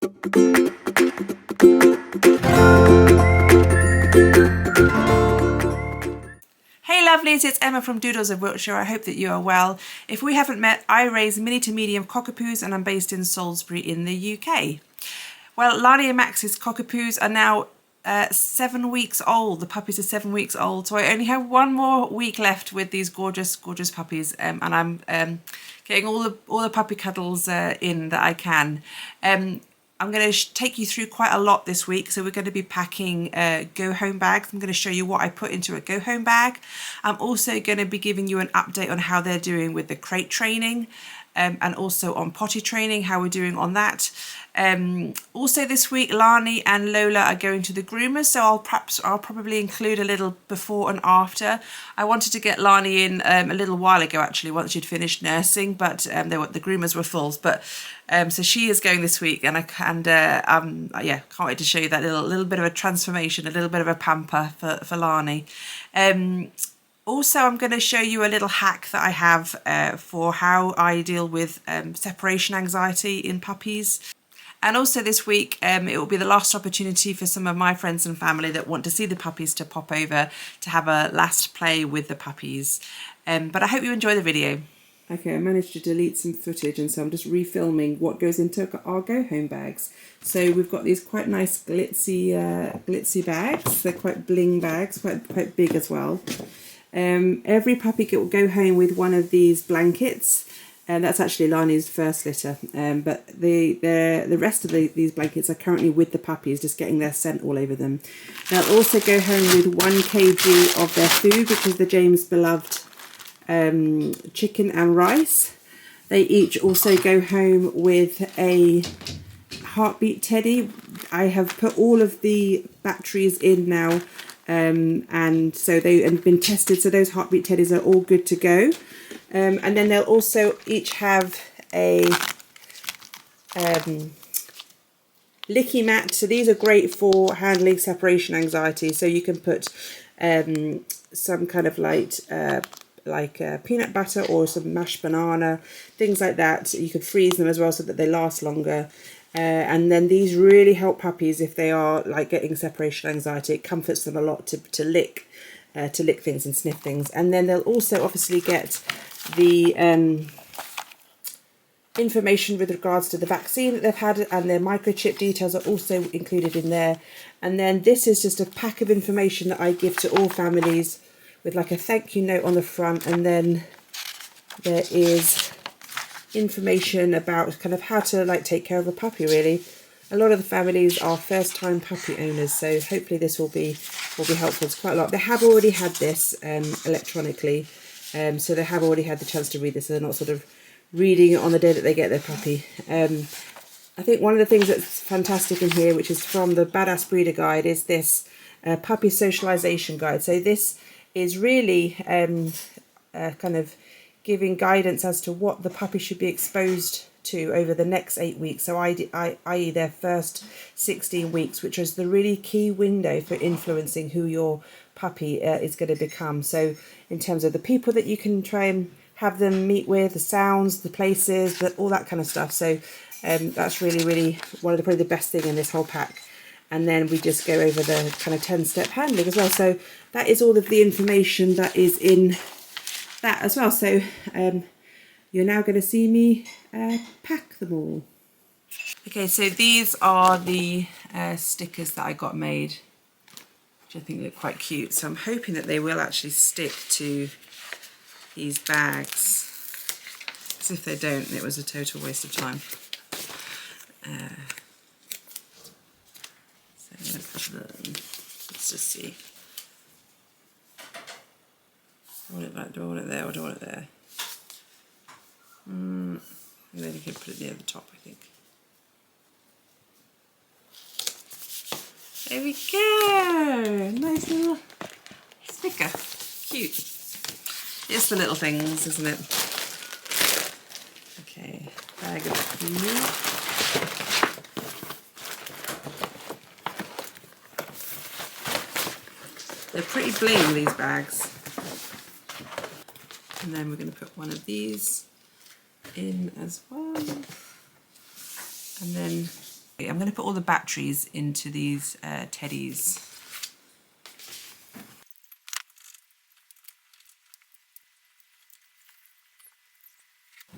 Hey lovelies, it's Emma from Doodles of Wiltshire. I hope that you are well. If we haven't met, I raise mini to medium cockapoos and I'm based in Salisbury in the UK. Well, Lani and Max's cockapoos are now 7 weeks old. The puppies are 7 weeks old, so I only have one more week left with these gorgeous, gorgeous puppies, and I'm getting all the puppy cuddles in that I can. I'm going to take you through quite a lot this week. So we're going to be packing go home bags. I'm going to show you what I put into a go home bag. I'm also going to be giving you an update on how they're doing with the crate training, and also on potty training, how we're doing on that. Also this week, Lani and Lola are going to the groomers, so I'll probably include a little before and after. I wanted to get Lani in a little while ago, actually, once she'd finished nursing, but the groomers were full. But so she is going this week, and yeah, can't wait to show you that little bit of a transformation, a little bit of a pamper for Lani. Also, I'm going to show you a little hack that I have for how I deal with separation anxiety in puppies. And also this week, it will be the last opportunity for some of my friends and family that want to see the puppies to pop over to have a last play with the puppies. But I hope you enjoy the video. Okay, I managed to delete some footage, and so I'm just refilming what goes into our go home bags. So we've got these quite nice glitzy bags. They're quite bling bags, quite big as well. Every puppy will go home with one of these blankets. That's actually Lani's first litter, but the rest of these blankets are currently with the puppies, just getting their scent all over them. They'll also go home with 1 kg of their food, which is the James' beloved chicken and rice. They each also go home with a heartbeat teddy. I have put all of the batteries in now, and so they've been tested, so those heartbeat teddies are all good to go. And then they'll also each have a licky mat. So these are great for handling separation anxiety. So you can put some kind of light, like peanut butter or some mashed banana, things like that. You could freeze them as well so that they last longer. And then these really help puppies if they are like getting separation anxiety. It comforts them a lot to lick things and sniff things. And then they'll also obviously get the information with regards to the vaccine that they've had, and their microchip details are also included in there. And then this is just a pack of information that I give to all families with like a thank you note on the front, and then there is information about kind of how to like take care of a puppy. Really, a lot of the families are first time puppy owners, so hopefully this will be helpful. It's quite a lot. They have already had this electronically, so they have already had the chance to read this, so they're not sort of reading it on the day that they get their puppy. I think one of the things that's fantastic in here, which is from the Badass Breeder Guide, is this puppy socialization guide. So this is really kind of giving guidance as to what the puppy should be exposed to over the next 8 weeks, so i.e. their first 16 weeks, which is the really key window for influencing who your puppy is going to become. So in terms of the people that you can try and have them meet with, the sounds, the places, all that kind of stuff. So that's really one of probably the best thing in this whole pack. And then we just go over the kind of 10-step handling as well. So that is all of the information that is in that as well. So you're now going to see me pack them all. Okay, so these are the stickers that I got made, which I think look quite cute. So I'm hoping that they will actually stick to these bags, because if they don't, it was a total waste of time. So let's just see. Do I want it back? Do I want it there, or do I want it there? And then you can put it near the top, I think. There we go! Nice little sticker. Cute. It's the little things, isn't it? Okay, bag of food. They're pretty bling, these bags. And then we're going to put one of these in as well. And then I'm going to put all the batteries into these teddies.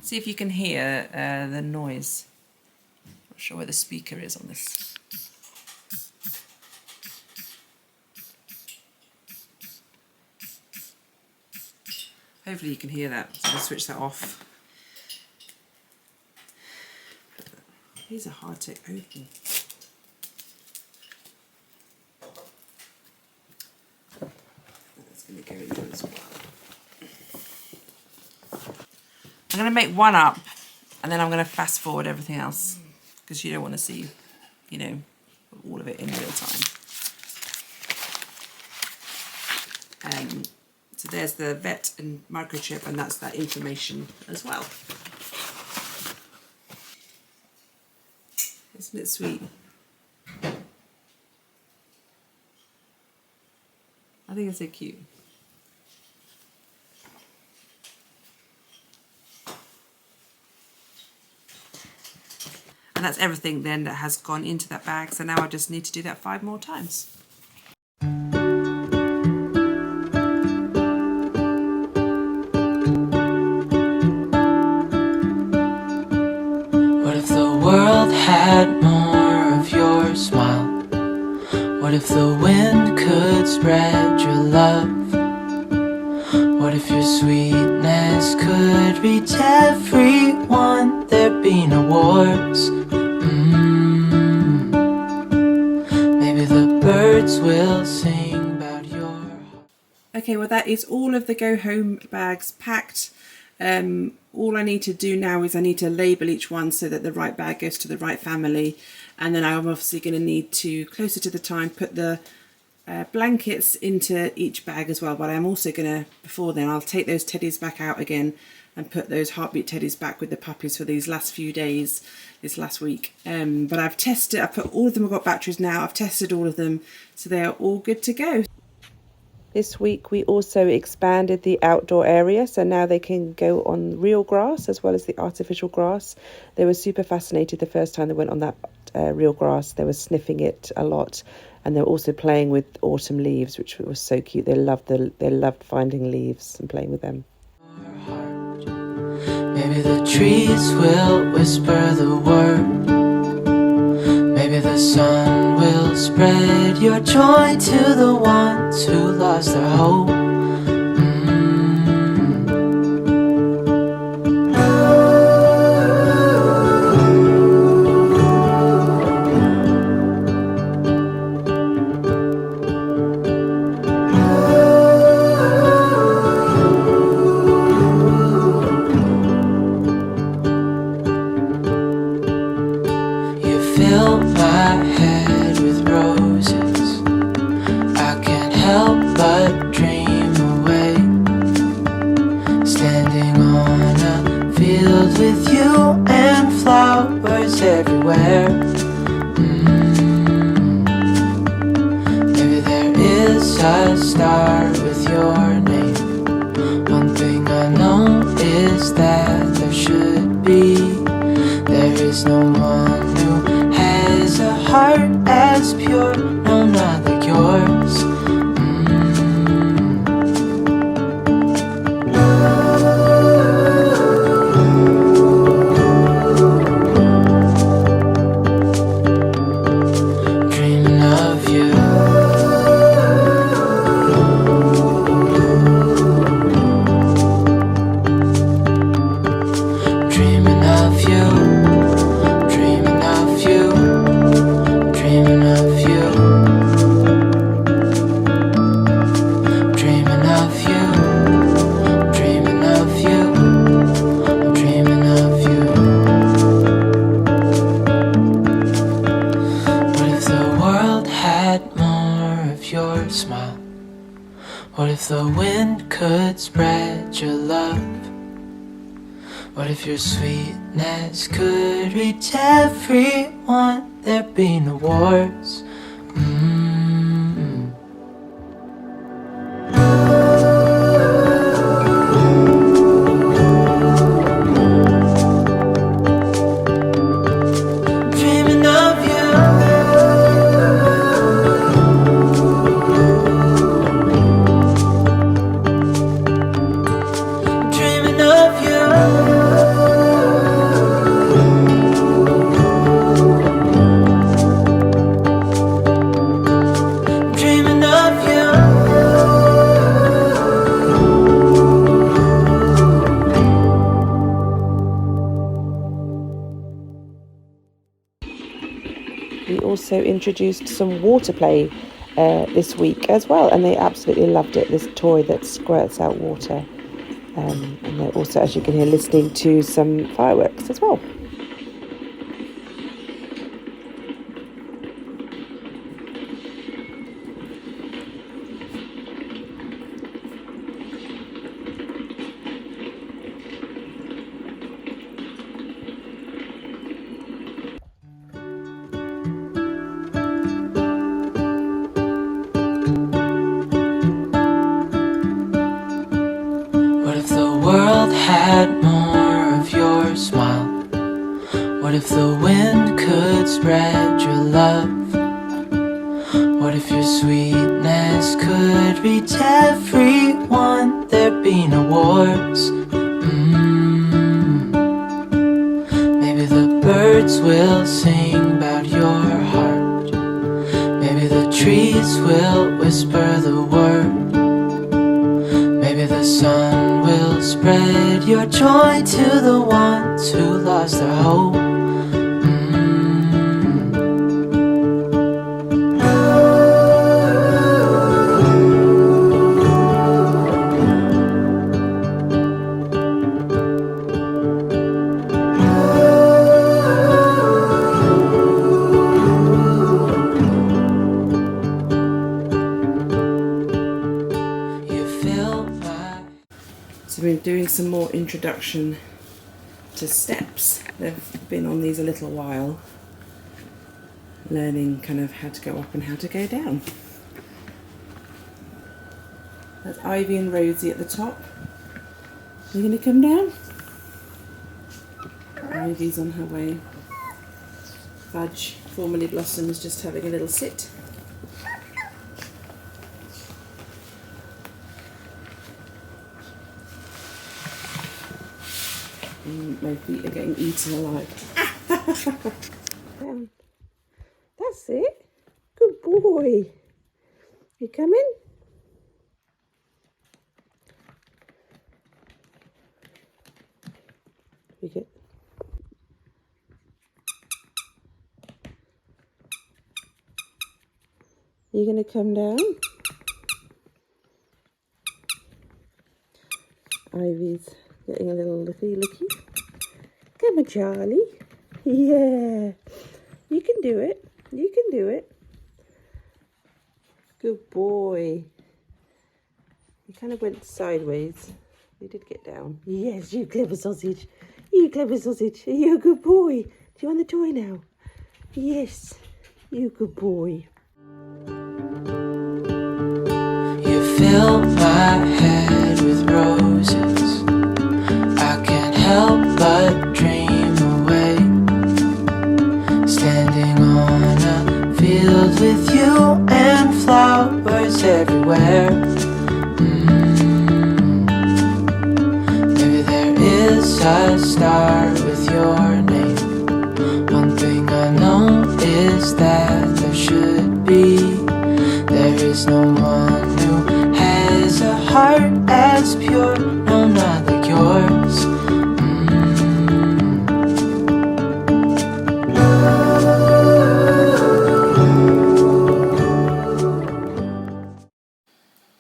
See if you can hear the noise. Not sure where the speaker is on this. Hopefully you can hear that, so I'll switch that off. These are hard to open. That's going to go in there as well. I'm going to make one up and then I'm going to fast forward everything else because you don't want to see, you know, all of it in real time. So there's the vet and microchip, and that's that information as well. Isn't it sweet? I think it's so cute. And that's everything then that has gone into that bag. So now I just need to do that 5 more times. What if the world had more of your smile? What if the wind could spread your love? What if your sweetness could reach everyone? There'd be no wars. Maybe the birds will sing about your... Okay, well that is all of the go home bags packed. All I need to do now is I need to label each one so that the right bag goes to the right family, and then I'm obviously going to need to, closer to the time, put the blankets into each bag as well. But I'm also going to, before then, I'll take those teddies back out again and put those heartbeat teddies back with the puppies for these last few days, this last week. But I've tested, I've put all of them, I've got batteries now, I've tested all of them, so they are all good to go. This week we also expanded the outdoor area, so now they can go on real grass as well as the artificial grass. They were super fascinated the first time they went on that real grass. They were sniffing it a lot, and they were also playing with autumn leaves, which was so cute. They loved finding leaves and playing with them. Maybe the trees will whisper the word. Maybe the sun will spread your joy to the ones who lost their hope. Fill my head with roses. I can't help but dream away. Standing on a field with you and flowers everywhere. Maybe there is a star with your name. One thing I know is that there should be. There is no one who has a heart as pure, no, not like yours. Dreaming of you. Dreaming of you. Smile. What if the wind could spread your love? What if your sweetness could reach everyone? There'd be no wars. Dreaming of you. we also introduced some water play this week as well, and they absolutely loved it. This toy that squirts out water, and they're also, as you can hear, listening to some fireworks as well. Had more of your smile. What if the wind could spread your love? What if your sweetness could reach everyone? There'd be no wars. Maybe the birds will sing about your heart. Maybe the trees will whisper the word. Maybe the sun will spread your joy to the ones who lost their hope. So we're doing some more introduction to steps. They've been on these a little while, learning kind of how to go up and how to go down. That's Ivy and Rosie at the top. You're going to come down? Ivy's on her way. Fudge, formerly Blossom, is just having a little sit. My feet are getting eaten alive. Down. That's it. Good boy. You coming? You get. You gonna come down? Ivy's getting a little looky. Come on, Charlie. Yeah. You can do it. You can do it. Good boy. You kind of went sideways. You did get down. Yes, you clever sausage. You clever sausage. You're a good boy. Do you want the toy now? Yes. You good boy. You fill my head with roses. I can't help but dream away, standing on a field with you and flowers everywhere. Maybe there is a star with your name. One thing I know is that there should be. There is no one who has a heart as pure, no, not like yours.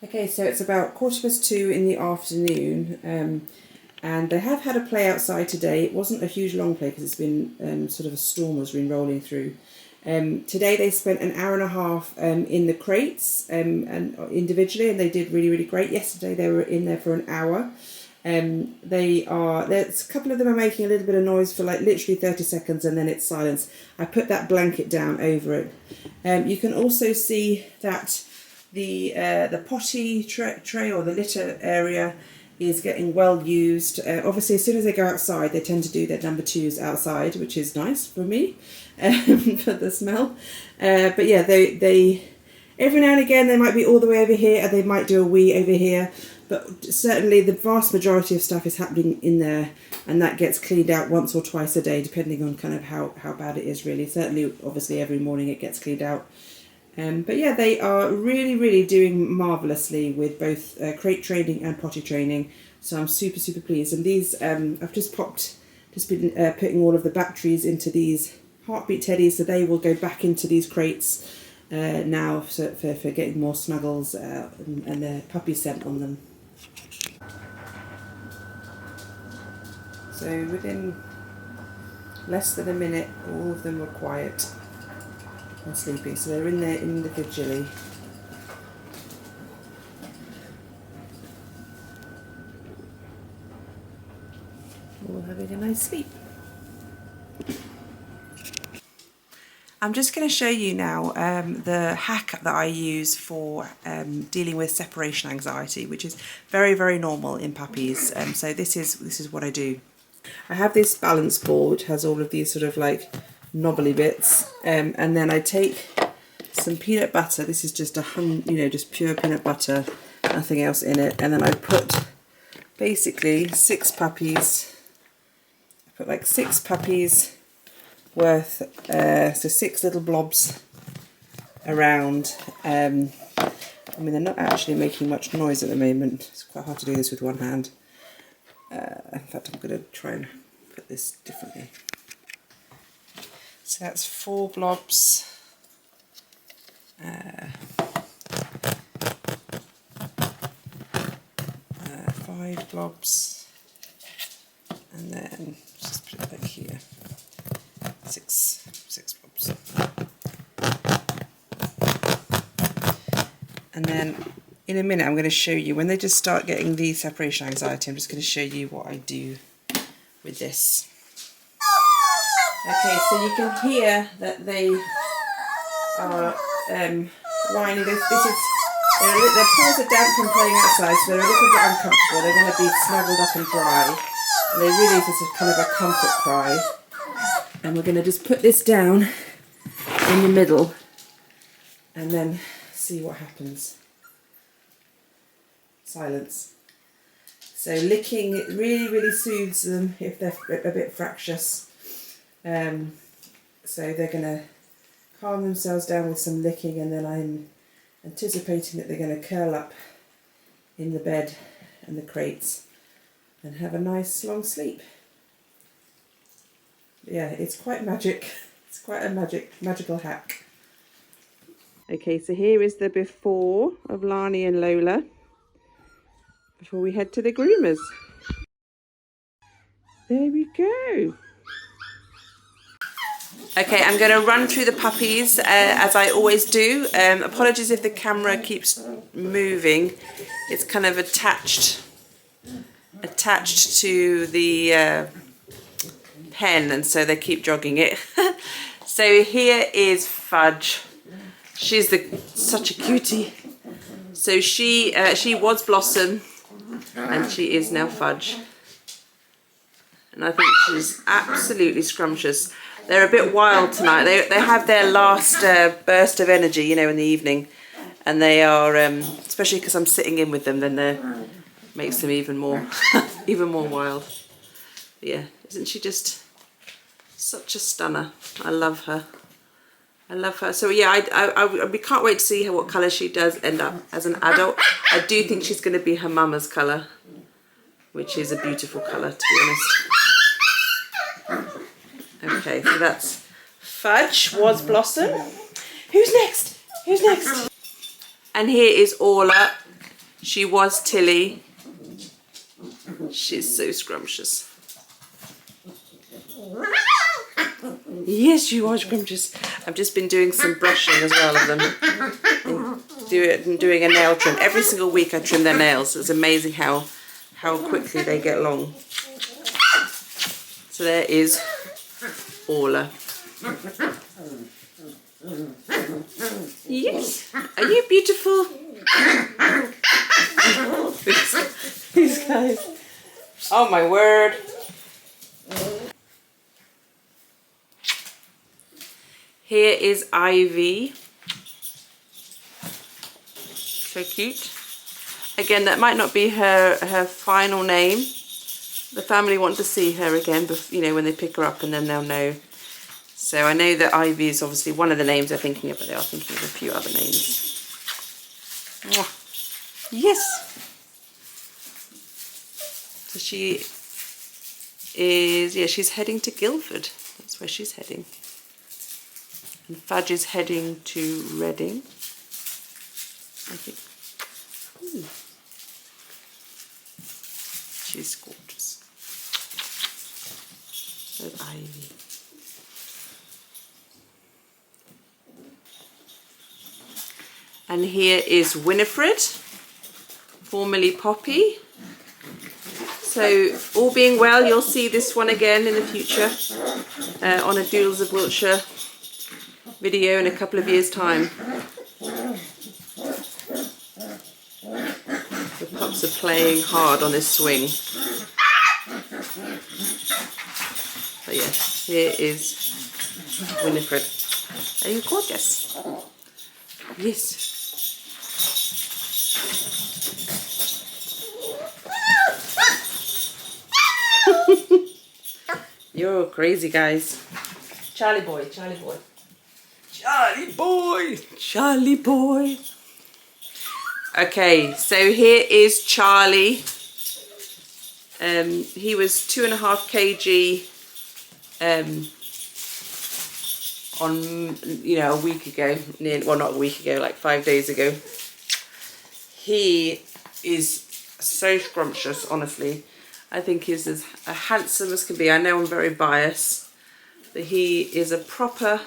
Okay, so it's about 2:15 in the afternoon, and they have had a play outside today. It wasn't a huge long play because it's been sort of a storm has been rolling through. Today they spent an hour and a half in the crates and individually, and they did really, really great. Yesterday they were in there for an hour. There's a couple of them are making a little bit of noise for like literally 30 seconds and then it's silence. I put that blanket down over it. You can also see that the potty tray or the litter area is getting well used. Obviously, as soon as they go outside, they tend to do their number 2s outside, which is nice for me, for the smell. But yeah, they every now and again they might be all the way over here, and they might do a wee over here. But certainly the vast majority of stuff is happening in there, and that gets cleaned out once or twice a day, depending on kind of how bad it is really. Certainly, obviously, every morning it gets cleaned out. But yeah, they are really, really doing marvellously with both crate training and potty training. So I'm super, super pleased. And these, I've just been putting all of the batteries into these heartbeat teddies, so they will go back into these crates now for getting more snuggles and the puppy scent on them. So within less than a minute, all of them were quiet and sleeping, so they're in there individually. All having a nice sleep. I'm just going to show you now the hack that I use for dealing with separation anxiety, which is very, very normal in puppies. So this is what I do. I have this balance board, has all of these sort of like knobbly bits, and then I take some peanut butter. This is just just pure peanut butter, nothing else in it, and then I put basically 6 puppies. I put like 6 puppies worth, so 6 little blobs around. I mean, they're not actually making much noise at the moment. It's quite hard to do this with one hand. In fact, I'm going to try and put this differently. So that's 4 blobs. 5 blobs. And then just put it back here. 6 blobs. And then in a minute I'm going to show you, when they just start getting the separation anxiety, I'm just going to show you what I do with this. Okay, so you can hear that they are whining. Their paws are damp from playing outside, so they're a little bit uncomfortable. They want to be snuggled up and dry. And they really is a kind of a comfort cry. And we're going to just put this down in the middle and then see what happens. Silence. So licking, it really, really soothes them if they're a bit fractious. So they're going to calm themselves down with some licking, and then I'm anticipating that they're going to curl up in the bed and the crates and have a nice long sleep. Yeah, it's quite magic. It's quite a magical hack. Okay, so here is the before of Lani and Lola before we head to the groomers. There we go. Okay, I'm going to run through the puppies as I always do. Apologies if the camera keeps moving. It's kind of attached to the pen, and so they keep jogging it. So here is Fudge. She's such a cutie. So she was Blossom, and she is now Fudge. And I think she's absolutely scrumptious. They're a bit wild tonight. They have their last burst of energy, you know, in the evening, and they are, especially because I'm sitting in with them, then that makes them even more wild. But yeah, isn't she just such a stunner? I love her. I love her. So yeah, we can't wait to see what colour she does end up as an adult. I do think she's going to be her mama's colour, which is a beautiful colour, to be honest. Okay, so that's Fudge, was Blossom. Who's next? Who's next? And here is Orla. She was Tilly. She's so scrumptious. Yes, you are scrumptious. I've just been doing some brushing as well of them. Doing a nail trim. Every single week I trim their nails. It's amazing how quickly they get long. So there is Orla. Yes. Are you beautiful? These guys. Oh my word. Here is Ivy. So cute. Again, that might not be her final name. The family want to see her again, you know, when they pick her up, and then they'll know. So I know that Ivy is obviously one of the names they're thinking of, but they are thinking of a few other names. Yes. So she is, yeah, she's heading to Guildford. That's where she's heading. And Fudge is heading to Reading, I think. Ooh. She's gorgeous. So Ivy. And here is Winifred, formerly Poppy. So all being well, you'll see this one again in the future on a Doodles of Wiltshire video in a couple of years' time. The pups are playing hard on this swing. But yeah, here is Winifred. Are you gorgeous? Yes. You're crazy, guys. Charlie boy, Charlie boy. Charlie boy, Charlie boy. Okay, so here is Charlie. He was 2.5 kg on, you know, a week ago. Well, not a week ago, like 5 days ago. He is so scrumptious, honestly. I think he's as handsome as can be. I know I'm very biased, but he is a proper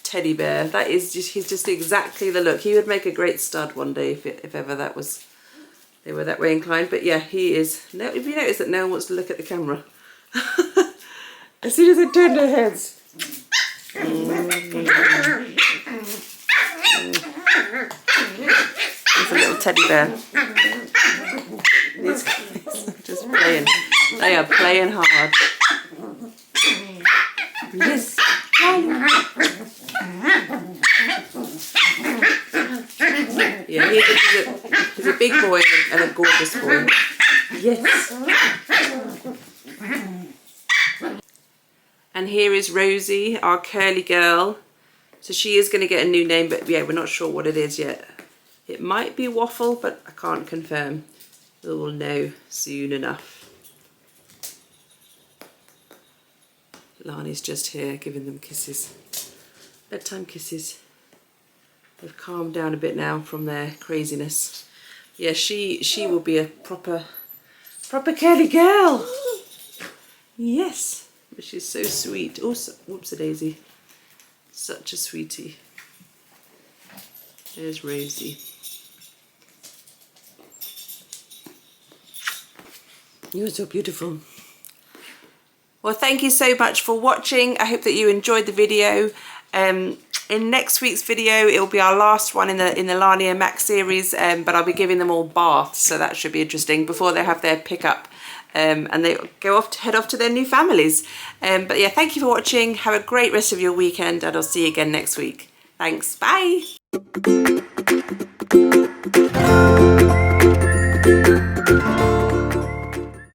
teddy bear. That is just, he's just exactly the look. He would make a great stud one day if ever that was, they were that way inclined. But yeah, he is. Now, if you notice that no one wants to look at the camera, as soon as they turn their heads. He's a little teddy bear. These guys are just playing. They are playing hard. Yes. Yeah, he's a big boy and a gorgeous boy. Yes. And here is Rosie, our curly girl. So she is going to get a new name, but yeah, we're not sure what it is yet. It might be Waffle, but I can't confirm. We will know soon enough. Lani's just here giving them kisses. Bedtime kisses. They've calmed down a bit now from their craziness. Yeah, she will be a proper curly girl. Yes, but she's so sweet. Also, whoops-a-daisy. Such a sweetie. There's Rosie. You're so beautiful. Well, thank you so much for watching. I hope that you enjoyed the video. In next week's video, it will be our last one in the Lani and Max series, but I'll be giving them all baths, so that should be interesting before they have their pickup and they go off to head off to their new families. But yeah, thank you for watching. Have a great rest of your weekend, and I'll see you again next week. Thanks. Bye.